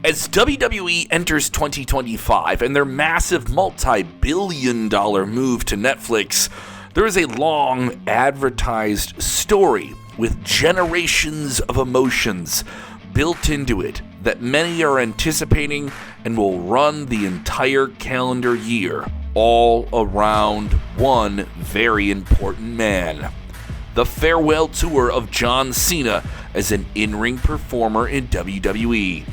As WWE enters 2025 and their massive multi-billion-dollar move to Netflix, there is a long advertised story with generations of emotions built into it that many are anticipating and will run the entire calendar year, all around one very important man. The farewell tour of John Cena as an in-ring performer in WWE.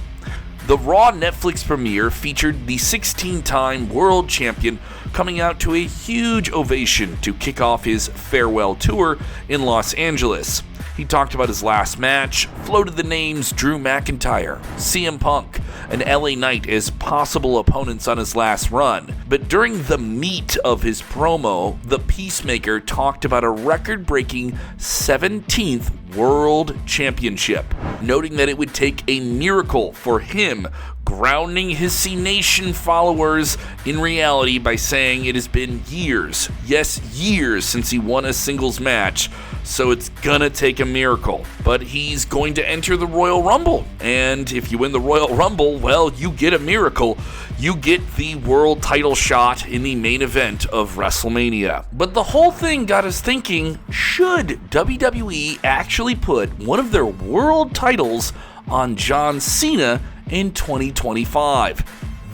The Raw Netflix premiere featured the 16-time world champion coming out to a huge ovation to kick off his farewell tour in Los Angeles. He talked about his last match, floated the names Drew McIntyre, CM Punk, and LA Knight as possible opponents on his last run. But during the meat of his promo, the Peacemaker talked about a record-breaking 17th World Championship, noting that it would take a miracle for him, grounding his C Nation followers in reality by saying it has been years, yes, years since he won a singles match, so it's gonna take a miracle. But he's going to enter the Royal Rumble, and if you win the Royal Rumble, well, you get a miracle. You get the world title shot in the main event of WrestleMania. But the whole thing got us thinking, should WWE actually put one of their world titles on John Cena in 2025?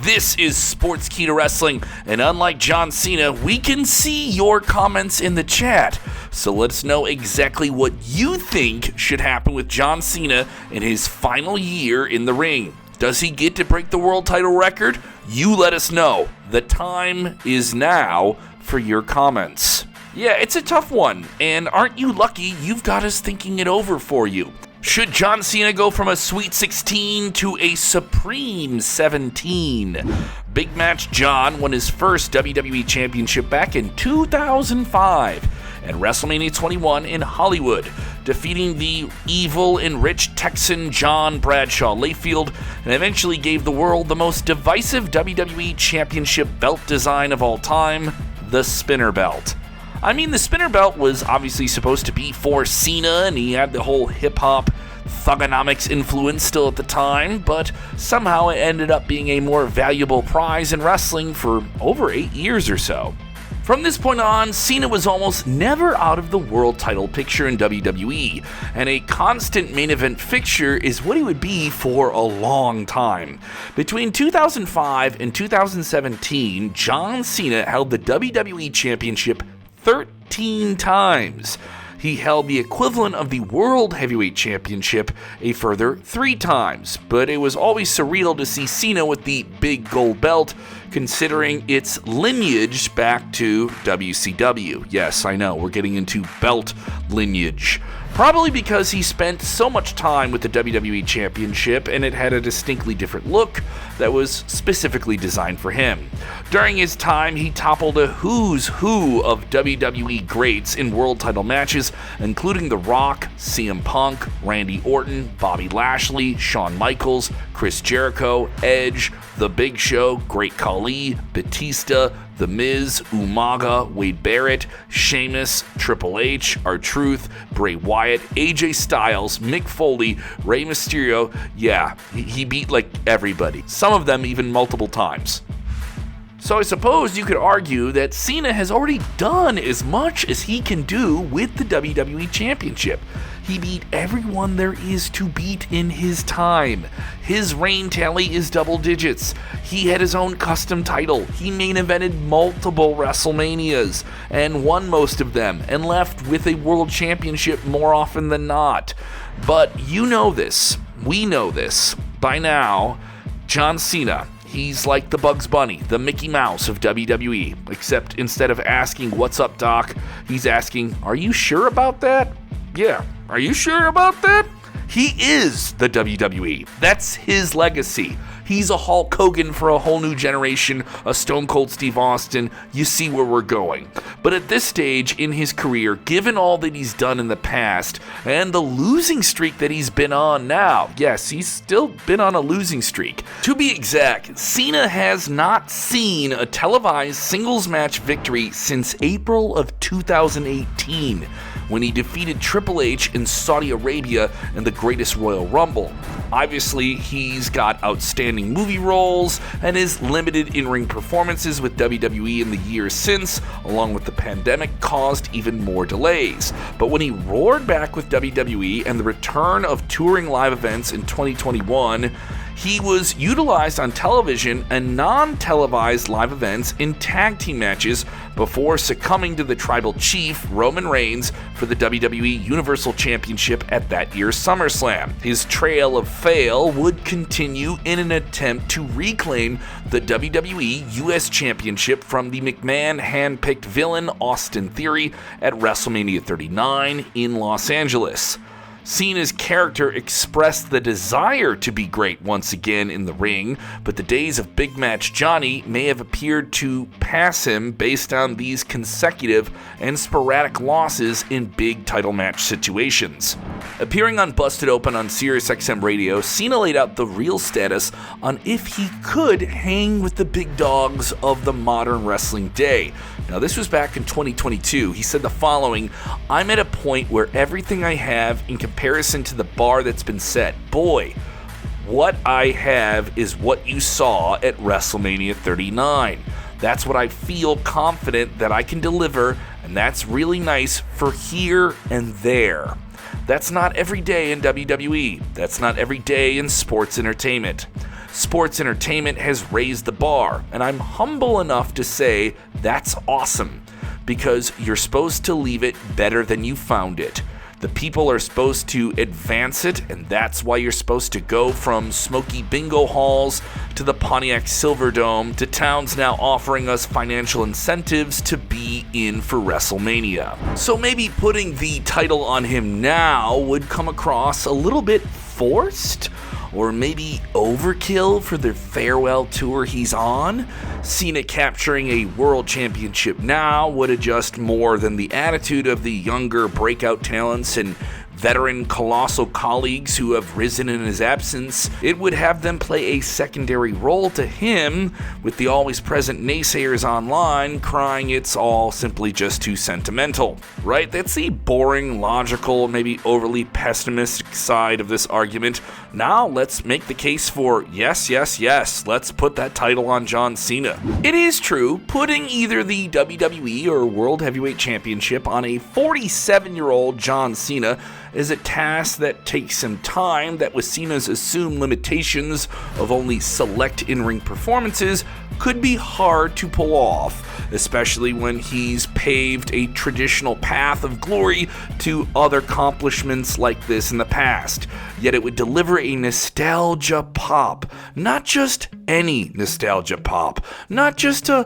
This is Sportskeeda Wrestling, and unlike John Cena, we can see your comments in the chat. So let us know exactly what you think should happen with John Cena in his final year in the ring. Does he get to break the world title record? You let us know. The time is now for your comments. Yeah, it's a tough one, and aren't you lucky you've got us thinking it over for you? Should John Cena go from a Sweet 16 to a Supreme 17? Big Match John won his first WWE Championship back in 2005 at WrestleMania 21 in Hollywood, defeating the evil and rich Texan John Bradshaw Layfield, and eventually gave the world the most divisive WWE Championship belt design of all time, the Spinner Belt. I mean, the Spinner Belt was obviously supposed to be for Cena, and he had the whole hip-hop thugonomics influence still at the time, but somehow it ended up being a more valuable prize in wrestling for over 8 years or so. From this point on, Cena was almost never out of the world title picture in WWE, and a constant main event fixture is what he would be for a long time. Between 2005 and 2017, John Cena held the WWE Championship 13 times. He held the equivalent of the World Heavyweight Championship a further 3 times, but it was always surreal to see Cena with the big gold belt, considering its lineage back to WCW. Yes, I know, we're getting into belt lineage. Probably because he spent so much time with the WWE Championship and it had a distinctly different look that was specifically designed for him. During his time, he toppled a who's who of WWE greats in world title matches, including The Rock, CM Punk, Randy Orton, Bobby Lashley, Shawn Michaels, Chris Jericho, Edge, The Big Show, Great Khali, Batista, The Miz, Umaga, Wade Barrett, Sheamus, Triple H, R-Truth, Bray Wyatt, AJ Styles, Mick Foley, Rey Mysterio. Yeah, he beat like everybody, some of them even multiple times. So I suppose you could argue that Cena has already done as much as he can do with the WWE Championship. He beat everyone there is to beat in his time. His reign tally is double digits. He had his own custom title. He main evented multiple WrestleManias and won most of them and left with a world championship more often than not. But you know this. We know this. By now, John Cena, he's like the Bugs Bunny, the Mickey Mouse of WWE, except instead of asking, "What's up, Doc?" he's asking, "Are you sure about that?" Yeah, are you sure about that? He is the WWE. That's his legacy. He's a Hulk Hogan for a whole new generation, a Stone Cold Steve Austin. You see where we're going. But at this stage in his career, given all that he's done in the past and the losing streak that he's been on now, yes, he's still been on a losing streak. To be exact, Cena has not seen a televised singles match victory since April of 2018, when he defeated Triple H in Saudi Arabia in the Greatest Royal Rumble. Obviously, he's got outstanding movie roles, and his limited in-ring performances with WWE in the years since, along with the pandemic, caused even more delays. But when he roared back with WWE and the return of touring live events in 2021, he was utilized on television and non-televised live events in tag team matches before succumbing to the Tribal Chief, Roman Reigns, for the WWE Universal Championship at that year's SummerSlam. His trail of fail would continue in an attempt to reclaim the WWE US Championship from the McMahon hand-picked villain Austin Theory at WrestleMania 39 in Los Angeles. Cena's character expressed the desire to be great once again in the ring, but the days of Big Match Johnny may have appeared to pass him based on these consecutive and sporadic losses in big title match situations. Appearing on Busted Open on SiriusXM Radio, Cena laid out the real status on if he could hang with the big dogs of the modern wrestling day. Now, this was back in 2022. He said the following: "I'm at a point where everything I have in comparison to the bar that's been set. Boy, what I have is what you saw at WrestleMania 39. That's what I feel confident that I can deliver, and that's really nice for here and there. That's not every day in WWE. That's not every day in sports entertainment. Sports entertainment has raised the bar, and I'm humble enough to say that's awesome, because you're supposed to leave it better than you found it. The people are supposed to advance it, and that's why you're supposed to go from smoky bingo halls to the Pontiac Silverdome to towns now offering us financial incentives to be in for WrestleMania." So maybe putting the title on him now would come across a little bit forced, or maybe overkill for the farewell tour he's on. Cena capturing a world championship now would adjust more than the attitude of the younger breakout talents and veteran colossal colleagues who have risen in his absence. It would have them play a secondary role to him, with the always present naysayers online crying it's all simply just too sentimental. Right? That's the boring, logical, maybe overly pessimistic side of this argument. Now let's make the case for yes, let's put that title on John Cena. It is true, putting either the WWE or World Heavyweight Championship on a 47-year-old John Cena is a task that takes some time that, with Cena's assumed limitations of only select in-ring performances, could be hard to pull off, especially when he's paved a traditional path of glory to other accomplishments like this in the past. Yet it would deliver a nostalgia pop, not just any nostalgia pop, not just a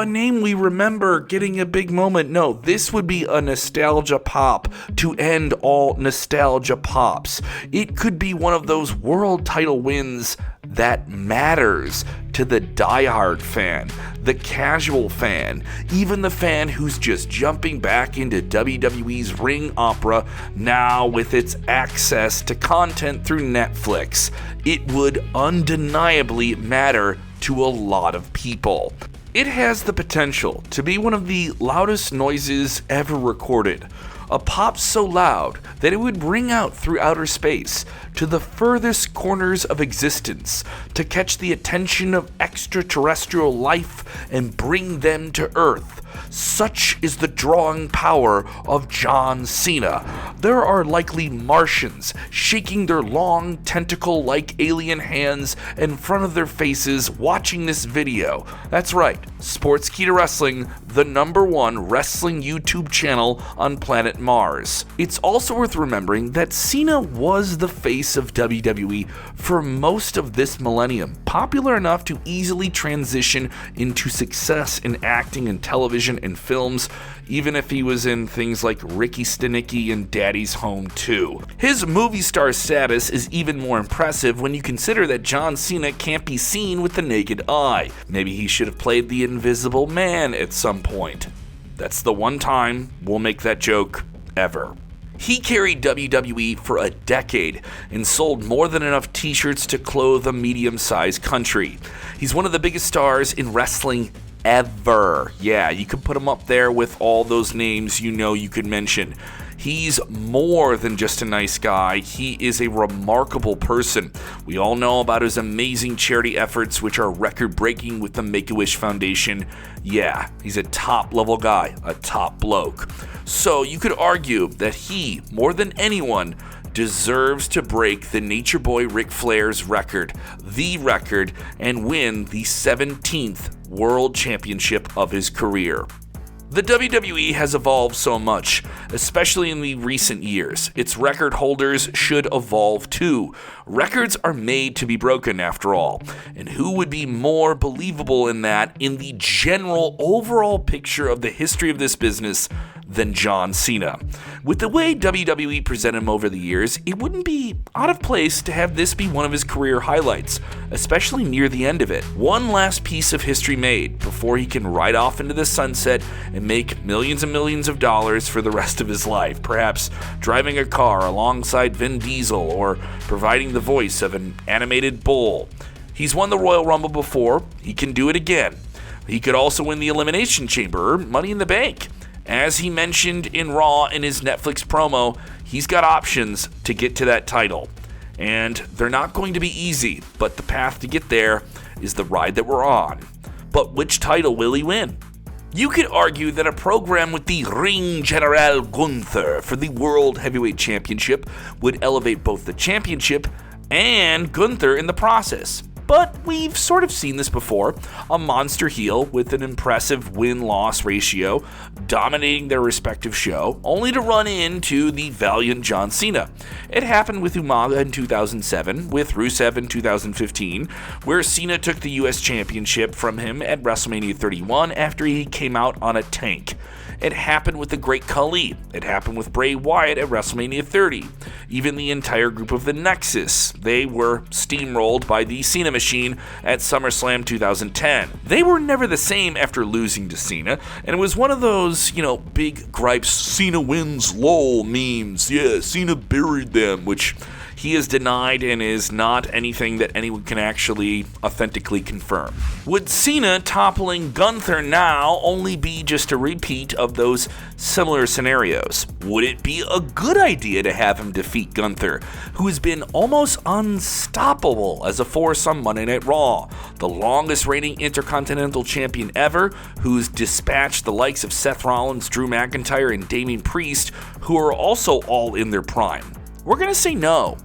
name we remember getting a big moment. No, this would be a nostalgia pop to end all nostalgia pops. It could be one of those world title wins that matters to the diehard fan, the casual fan, even the fan who's just jumping back into WWE's ring opera now with its access to content through Netflix. It would undeniably matter to a lot of people. It has the potential to be one of the loudest noises ever recorded. A pop so loud that it would ring out through outer space to the furthest corners of existence to catch the attention of extraterrestrial life and bring them to Earth. Such is the drawing power of John Cena. There are likely Martians shaking their long tentacle-like alien hands in front of their faces watching this video. That's right, Sportskeeda Wrestling, the #1 wrestling YouTube channel on planet Mars. It's also worth remembering that Cena was the face of WWE for most of this millennium, popular enough to easily transition into success in acting and television and films, even if he was in things like Ricky Stenicki and Daddy's Home 2. His movie star status is even more impressive when you consider that John Cena can't be seen with the naked eye. Maybe he should have played the Invisible Man at some point. That's the one time we'll make that joke ever. He carried WWE for a decade and sold more than enough t-shirts to clothe a medium-sized country. He's one of the biggest stars in wrestling ever. Yeah, you could put him up there with all those names you could mention. He's more than just a nice guy. He is a remarkable person. We all know about his amazing charity efforts, which are record-breaking with the Make-A-Wish Foundation. Yeah, he's a top-level guy, a top bloke. So you could argue that he, more than anyone, deserves to break the Nature Boy Ric Flair's record, the record, and win the 17th World Championship of his career. The WWE has evolved so much, especially in the recent years. Its record holders should evolve too. Records are made to be broken, after all. And who would be more believable in that, in the general overall picture of the history of this business, than John Cena? With the way WWE presented him over the years, it wouldn't be out of place to have this be one of his career highlights, especially near the end of it. One last piece of history made before he can ride off into the sunset and make millions and millions of dollars for the rest of his life, perhaps driving a car alongside Vin Diesel or providing the voice of an animated bull. He's won the Royal Rumble before, he can do it again. He could also win the Elimination Chamber or Money in the Bank. As he mentioned in Raw in his Netflix promo, he's got options to get to that title. And they're not going to be easy, but the path to get there is the ride that we're on. But which title will he win? You could argue that a program with the Ring General Gunther for the World Heavyweight Championship would elevate both the championship and Gunther in the process. But we've sort of seen this before, a monster heel with an impressive win-loss ratio, dominating their respective show, only to run into the valiant John Cena. It happened with Umaga in 2007, with Rusev in 2015, where Cena took the US Championship from him at WrestleMania 31 after he came out on a tank. It happened with the Great Khali. It happened with Bray Wyatt at WrestleMania 30. Even the entire group of the Nexus. They were steamrolled by the Cena Machine at SummerSlam 2010. They were never the same after losing to Cena, and it was one of those, big gripes, Cena wins lol memes. Yeah, Cena buried them, which he has denied and is not anything that anyone can actually authentically confirm. Would Cena toppling Gunther now only be just a repeat of those similar scenarios? Would it be a good idea to have him defeat Gunther, who has been almost unstoppable as a force on Monday Night Raw, the longest reigning Intercontinental Champion ever, who's dispatched the likes of Seth Rollins, Drew McIntyre, and Damian Priest, who are also all in their prime? We're going to say no.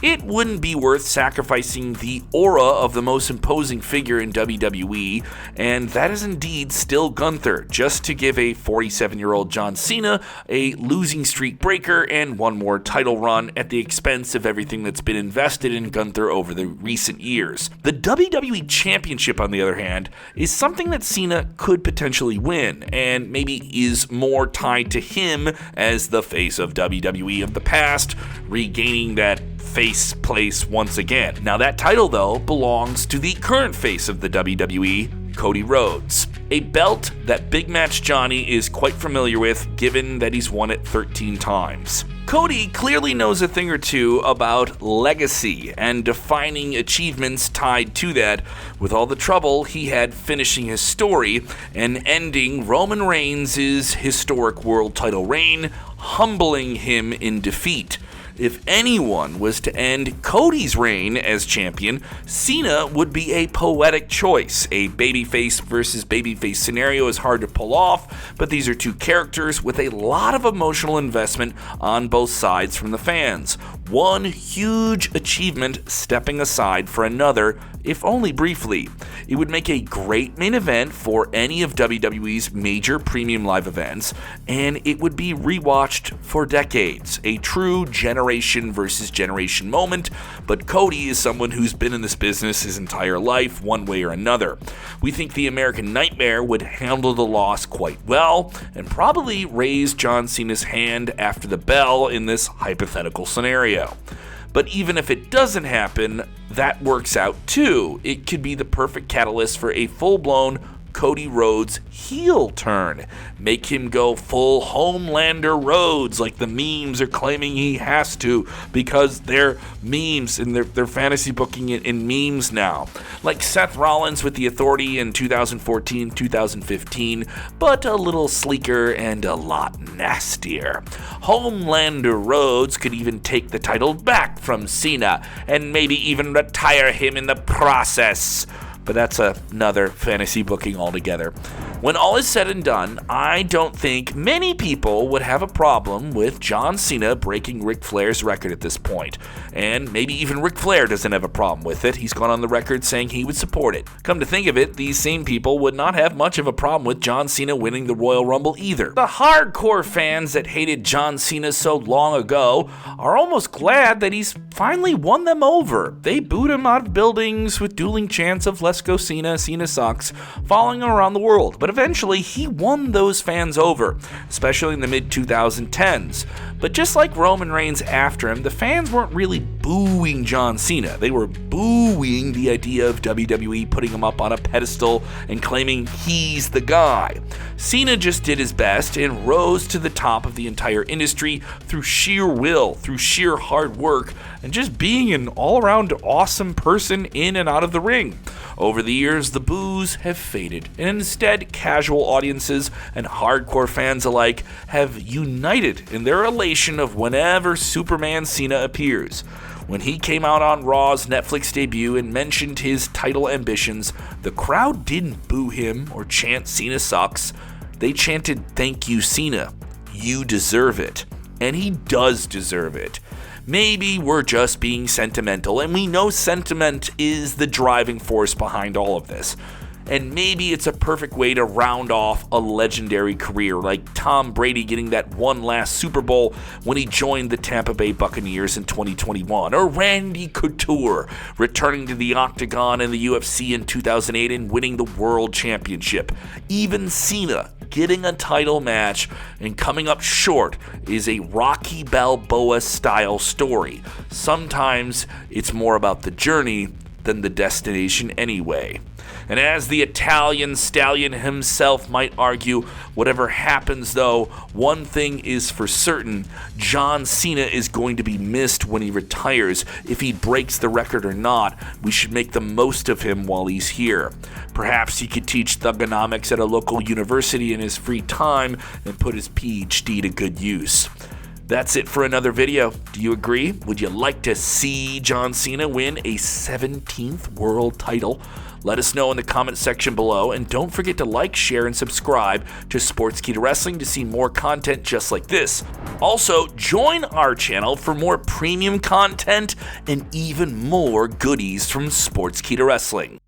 It wouldn't be worth sacrificing the aura of the most imposing figure in WWE, and that is indeed still Gunther, just to give a 47-year-old John Cena a losing streak breaker and one more title run at the expense of everything that's been invested in Gunther over the recent years. The WWE Championship, on the other hand, is something that Cena could potentially win, and maybe is more tied to him as the face of WWE of the past, regaining that face place once again. Now that title, though, belongs to the current face of the WWE, Cody Rhodes. A belt that Big Match Johnny is quite familiar with, given that he's won it 13 times. Cody clearly knows a thing or two about legacy and defining achievements tied to that, with all the trouble he had finishing his story and ending Roman Reigns' historic world title reign, humbling him in defeat. If anyone was to end Cody's reign as champion, Cena would be a poetic choice. A babyface versus babyface scenario is hard to pull off, but these are two characters with a lot of emotional investment on both sides from the fans. One huge achievement stepping aside for another, if only briefly. It would make a great main event for any of WWE's major premium live events, and it would be rewatched for decades. A true generation versus generation moment, but Cody is someone who's been in this business his entire life, one way or another. We think the American Nightmare would handle the loss quite well, and probably raise John Cena's hand after the bell in this hypothetical scenario. But even if it doesn't happen, that works out too. It could be the perfect catalyst for a full-blown Cody Rhodes' heel turn. Make him go full Homelander Rhodes like the memes are claiming he has to because they're memes and they're fantasy booking it in memes now. Like Seth Rollins with the Authority in 2014, 2015, but a little sleeker and a lot nastier. Homelander Rhodes could even take the title back from Cena and maybe even retire him in the process. But that's another fantasy booking altogether. When all is said and done, I don't think many people would have a problem with John Cena breaking Ric Flair's record at this point. And maybe even Ric Flair doesn't have a problem with it. He's gone on the record saying he would support it. Come to think of it, these same people would not have much of a problem with John Cena winning the Royal Rumble either. The hardcore fans that hated John Cena so long ago are almost glad that he's finally won them over. They booed him out of buildings with dueling chants of "Let's go Cena, Cena sucks," following him around the world. But eventually, he won those fans over, especially in the mid-2010s. But just like Roman Reigns after him, the fans weren't really booing John Cena. They were booing the idea of WWE putting him up on a pedestal and claiming he's the guy. Cena just did his best and rose to the top of the entire industry through sheer will, through sheer hard work, and just being an all-around awesome person in and out of the ring. Over the years, the boos have faded, and instead, casual audiences and hardcore fans alike have united in their elation of whenever Superman Cena appears. When he came out on Raw's Netflix debut and mentioned his title ambitions, the crowd didn't boo him or chant "Cena sucks." They chanted "Thank you, Cena. You deserve it." And he does deserve it. Maybe we're just being sentimental, and we know sentiment is the driving force behind all of this. And maybe it's a perfect way to round off a legendary career, like Tom Brady getting that one last Super Bowl when he joined the Tampa Bay Buccaneers in 2021, or Randy Couture returning to the Octagon in the UFC in 2008 and winning the World Championship. Even Cena getting a title match and coming up short is a Rocky Balboa-style story. Sometimes it's more about the journey than the destination anyway. And as the Italian stallion himself might argue, whatever happens though, one thing is for certain: John Cena is going to be missed when he retires. If he breaks the record or not, we should make the most of him while he's here. Perhaps he could teach thugonomics at a local university in his free time and put his PhD to good use. That's it for another video. Do you agree? Would you like to see John Cena win a 17th world title? Let us know in the comment section below, and don't forget to like, share, and subscribe to Sportskeeda Wrestling to see more content just like this. Also, join our channel for more premium content and even more goodies from Sportskeeda Wrestling.